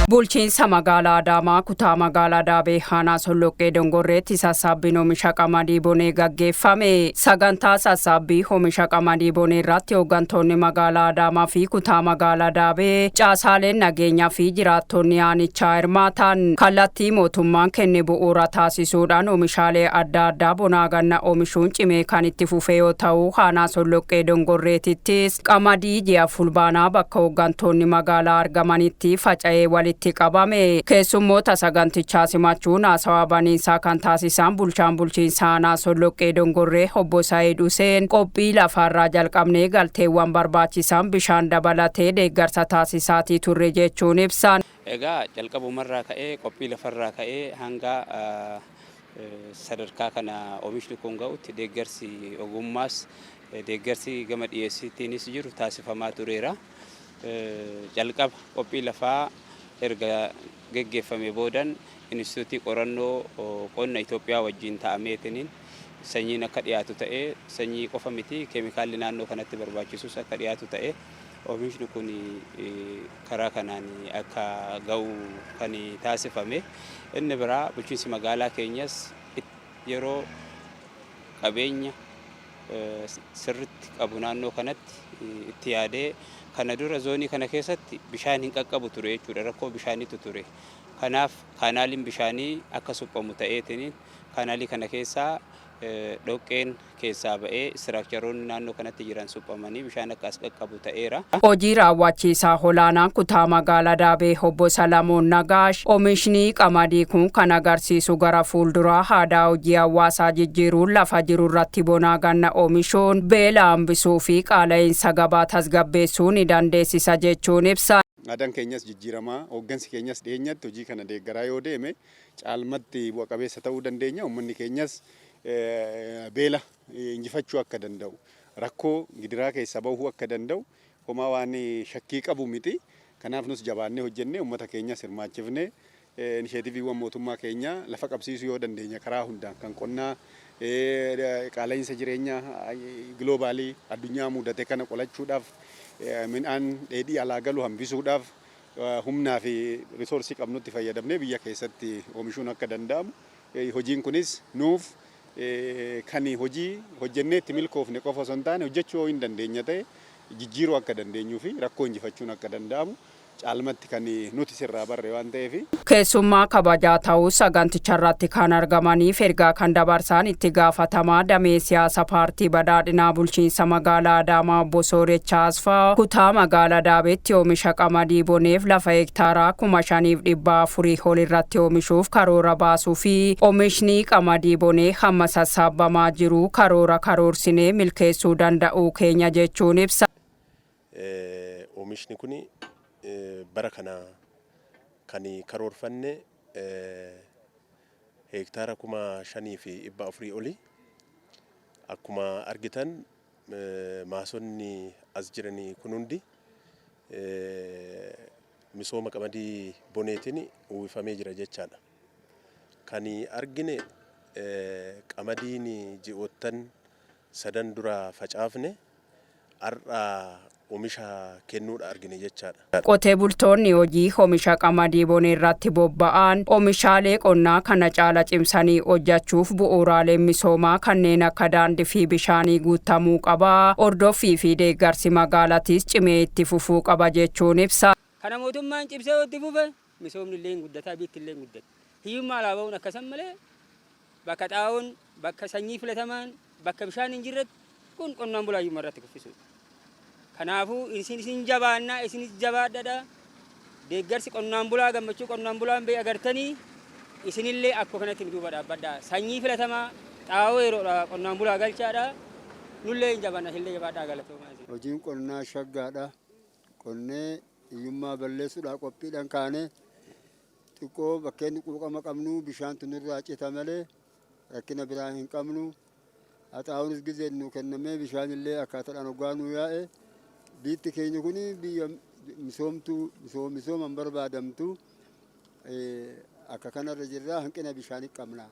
Bulchiinsa magaalaa Adaamaa kutaa magaalaa Daabee Aanaa Solloqqee Dongorreetti sassaabbiin oomisha qamadii bonee gaggeeffame. Sagantaa sassaabbii oomisha qamadii bonee irratti hooggantoonni magaalaa Adaamaa fi kutaa magaalaa Daabee caasaaleen nageenyaa fi jiraattonni aanichaa hirmaatan kallattii mootummaan kenne bu'uura taasisuudhaan oomishaalee adda addaa bonaa ganna oomishuun cimee kan itti fufee yoo ta'u Aanaa Solloqqee Dongorreetittis qamadii ji'a fulbaanaa bakka hooggantoonni magaalaa argamanitti faca'ee walitti qabame. Keessummoota sagantichaa simachuun haasawaa baniinsaa kan taasisan bulchaan bulchiinsa Aanaa Solloqqee Dongorree obbo Saayid Huseen qophii lafarraa jalqabnee galteewwan barbaachisan bishaan dabalatee deeggarsa taasisaatii turre jechuun ibsan. Egaa jalqabumarraa ka'ee qophii lafarraa ka'ee hanga sadarkaa kana oomishni kun ga'utti deeggarsi ogummaas deeggarsi gama dhiyeessiitiinis jiru taasifamaa tureera. Jalqaba qophii lafaa erga geggeeffame boodan Inistituutii Qorannoo Qonna Itoophiyaa wajjin ta'ameetiin sanyiin akka dhiyaatu ta'ee sanyii qofa miti keemikaalli naannoo kanatti barbaachisus akka dhiyaatu ta'ee oomishni kun karaa kanaan akka ga'u kan taasifame. Inni biraa bulchiinsi magaalaa keenyas yeroo qabeenya sirriitti qabu naannoo kanatti itti yaadee kana dura zoonii kana keessatti bishaan hin qaqqabu ture jechuudha, rakkoo bishaaniitu ture. Kanaaf kaanaaliin bishaanii akka suphamu ta'eetiin kaanaalii kana keessaa dhoqqeen keessaa ba'ee istiraakcharoonni naannoo kanatti jiran suphamanii bishaan akka as qaqqabu ta'eera. Hojii raawwachiisaa olaanaan kutaa magaalaa Daabee obbo Salamoon Nagaash oomishni qamadii kun kan agarsiisu gara fuulduraa aadaa hojii hawaasaa jijjiiruun lafa jiru irratti bonaa ganna oomishuun beela hambisuu fi qaala'insa gabaa tasgabbeessuu ni dandeessisa jechuun ibsa. Aadaan keenyas jijjiiramaa, hooggansi keenyas dhiyeenyatti hojii kana deeggaraa yoo deeme caalmatti bu'a qabeessa ta'uu dandeenya. Uummanni keenyas beela injifachuu akka danda'u, rakkoo gidiraa keessa bahuu akka danda'u homaa waan shakkii qabu miti. Kanaaf nus jabaannee hojjennee uummata keenyas hirmaachifnee inisheetiiviiwwan mootummaa keenyaa lafa qabsiisuu yoo dandeenya karaa hundaan kan qonnaa qaala'insa jireenyaa giloobaalii addunyaa mudate kana qolachuudhaaf midhaan dheedhii alaa galu hambisuudhaaf humnaa fi risoorsii qabnutti fayyadamnee biyya keessatti oomishuun akka danda'amu. Hojiin kunis nuuf kan hojii hojjennee itti milkoofne qofa osoo hin taane hojjechuu hin dandeenya ta'e jijjiiruu akka dandeenyuu fi rakkoo injifachuun akka danda'amu caalmatti kan nuti sirraa barre waan ta'eef. Keessummaa kabajaa ta'uu saganticharratti kan argamaniif ergaa kan dabarsan itti gaafatamaa damee siyaasa paartii badhaadhinaa bulchiinsa magaalaa Adaamaa obbo Soorechaa Asfaa kutaa magaalaa Daabeetti oomisha qamadii boneef lafa hektaaraa 5,400 ol irratti oomishuuf karoora baasuu fi oomishni qamadii bonee hamma sassaabamaa jiru karoorsinee milkeessuu danda'uu keenya jechuun ibsa. Oomishni kun bara kana kan karoorfanne hektaara 5,400 oli. Akkuma argitan maasonni as jiranii kun hundi misooma qamadii boneetiin uwwifamee jira jechaadha. Kan argine qamadiin ji'oottan 3 dura facaafne har'a oomisha kennuudha argine jechaadha. Qotee bultoonni hojii oomisha qamadii bonee irratti bobba'an oomishaalee qonnaa kana caala cimsanii hojjechuuf bu'uuraaleen misoomaa kanneen akka daandii fi bishaanii guutamuu qaba. Hordoffii fi deeggarsi magaalatis cimee itti fufuu qaba jechuun ibsa. Kana mootummaan cimsee itti fufe misoomni illee guddataa biitti illee guddata. Hiyyummaa laabaa'uun akkasuma malee bakka xaa'oon bakka sanyii filatamaan bakka bishaan hin jirretti kun qonnaan bulaayyummaa irratti kuffisuudha. Kanaafuu isin jabaannaa isinis jabaadhaa deeggarsi qonnaan bulaa gammachuu qonnaan bulaan bee agartanii isinillee akka kanatti nu duuba dhaabbadhaa sanyii filatamaa xaa'oo yeroodha qonnaan bulaa galchaadha nullee hin jabaanna isinillee jabaadhaa galatoomaa. Hojiin qonnaa shaggaadha. Qonnee hiyyummaa balleessuudhaaf qophiidhaan kaanee xiqqoo bakkeen quuqama qabnu bishaan tunirraa cita malee rakkina biraa hin qabnu. Xaa'oonis gizee nu kennamee bishaanillee akkaataadhaan hoggaa nu yaa'e. Biitti keenya kun biyya misooman barbaadamtu akka kanarra jirra hanqina bishaanii qabna.